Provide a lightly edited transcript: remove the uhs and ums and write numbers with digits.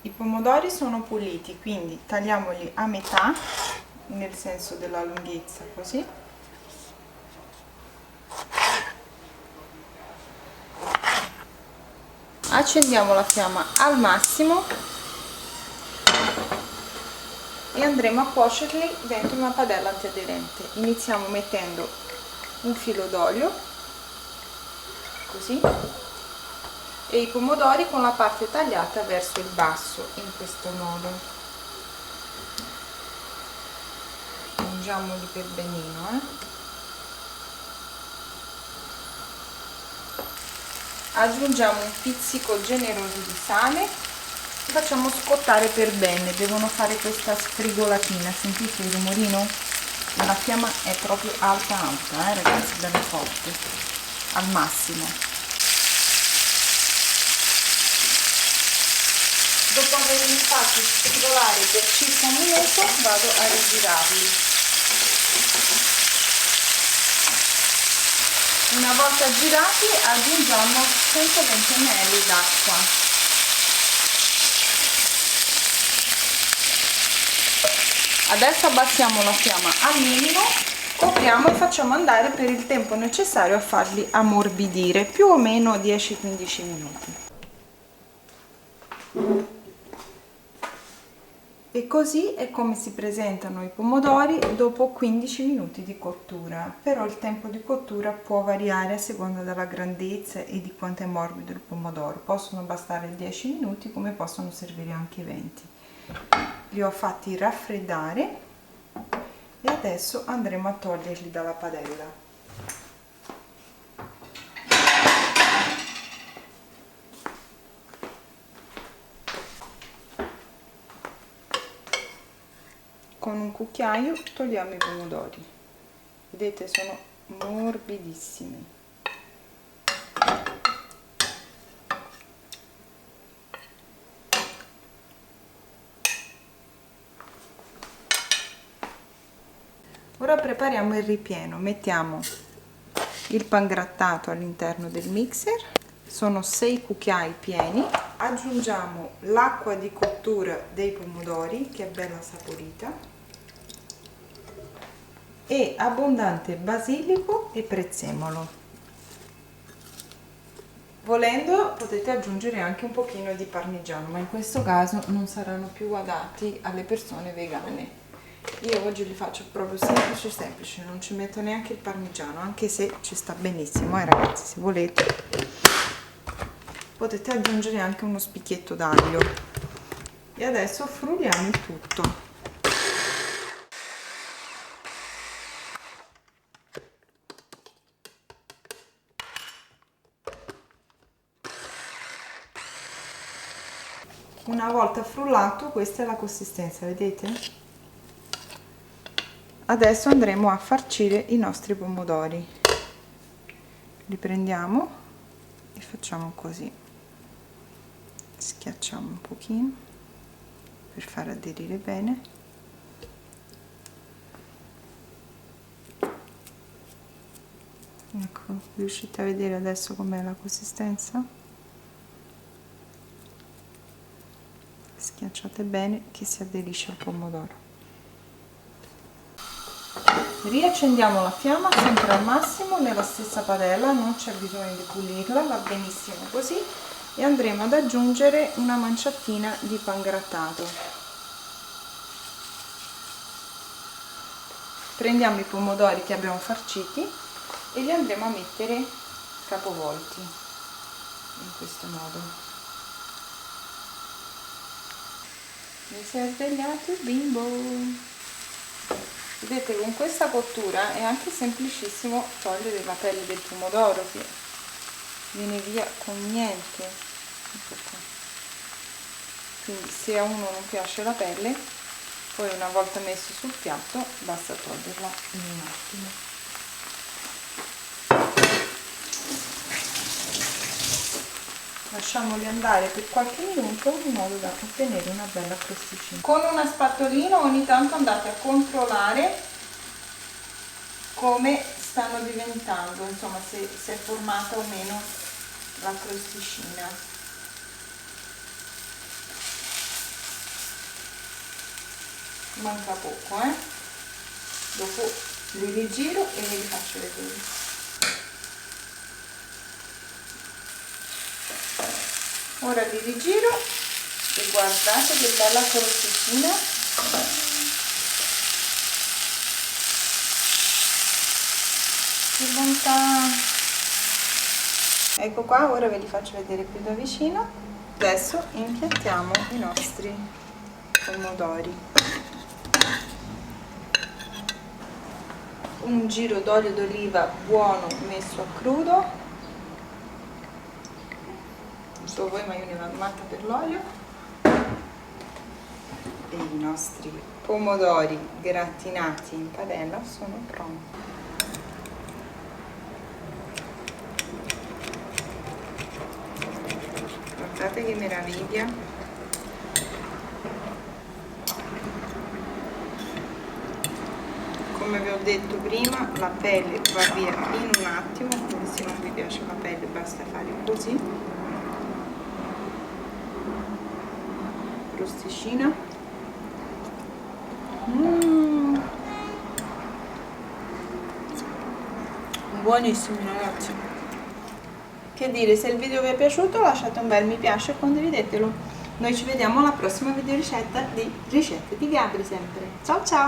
I pomodori sono puliti, quindi tagliamoli a metà, nel senso della lunghezza, così. Accendiamo la fiamma al massimo e andremo a cuocerli dentro una padella antiaderente. Iniziamo mettendo un filo d'olio, così, e i pomodori con la parte tagliata verso il basso, in questo modo. Mangiamoli per benino, Aggiungiamo un pizzico generoso di sale e facciamo scottare per bene. Devono fare questa sfrigolatina, sentite il rumorino? La fiamma è proprio alta, ragazzi, bella forte, al massimo. Dopo averli fatti sfrigolare per circa un minuto vado a rigirarli. Una volta girati aggiungiamo 120 ml d'acqua. Adesso abbassiamo la fiamma al minimo, copriamo e facciamo andare per il tempo necessario a farli ammorbidire, più o meno 10-15 minuti. E così è come si presentano i pomodori dopo 15 minuti di cottura, però il tempo di cottura può variare a seconda della grandezza e di quanto è morbido il pomodoro. Possono bastare 10 minuti come possono servire anche 20. Li ho fatti raffreddare e adesso andremo a toglierli dalla padella. Con un cucchiaio togliamo i pomodori, vedete, sono morbidissimi. Ora prepariamo il ripieno, mettiamo il pangrattato all'interno del mixer, sono 6 cucchiai pieni, aggiungiamo l'acqua di cottura dei pomodori che è bella saporita e abbondante basilico e prezzemolo. Volendo potete aggiungere anche un pochino di parmigiano, ma in questo caso non saranno più adatti alle persone vegane. Io oggi li faccio proprio semplici, non ci metto neanche il parmigiano, anche se ci sta benissimo, ragazzi, se volete potete aggiungere anche uno spicchietto d'aglio. E adesso frulliamo il tutto. Una volta frullato, questa è la consistenza, vedete? Adesso andremo a farcire i nostri pomodori. Li prendiamo e facciamo così, schiacciamo un pochino per far aderire bene. Ecco, riuscite a vedere adesso com'è la consistenza? Schiacciate bene che si aderisce al pomodoro. Riaccendiamo la fiamma sempre al massimo nella stessa padella, non c'è bisogno di pulirla, va benissimo così, e andremo ad aggiungere una manciatina di pangrattato. Prendiamo i pomodori che abbiamo farciti e li andremo a mettere capovolti in questo modo. Mi si è svegliato il bimbo. Vedete, con questa cottura è anche semplicissimo togliere la pelle del pomodoro, che viene via con niente. Ecco qua. Quindi se a uno non piace la pelle, poi una volta messo sul piatto basta toglierla in un attimo. Lasciamoli andare per qualche minuto in modo da ottenere una bella crosticina. Con una spatolina ogni tanto andate a controllare come stanno diventando, insomma, se è formata o meno la crosticina. manca poco, dopo li rigiro e ve li faccio vedere. Ora li rigiro e guardate che bella crosticina. Che bontà. Ecco qua, ora ve li faccio vedere più da vicino. Adesso impiattiamo i nostri pomodori. Un giro d'olio d'oliva buono messo a crudo, non so voi ma io ne vado matta per l'olio, e i nostri pomodori gratinati in padella sono pronti. Guardate che meraviglia! Come vi ho detto prima, la pelle va via in un attimo, quindi se non vi piace la pelle basta fare così. Rosticina. Buonissimi ragazzi. Che dire, se il video vi è piaciuto lasciate un bel mi piace e condividetelo. Noi ci vediamo alla prossima video ricetta di Ricette di Gabri sempre. Ciao ciao!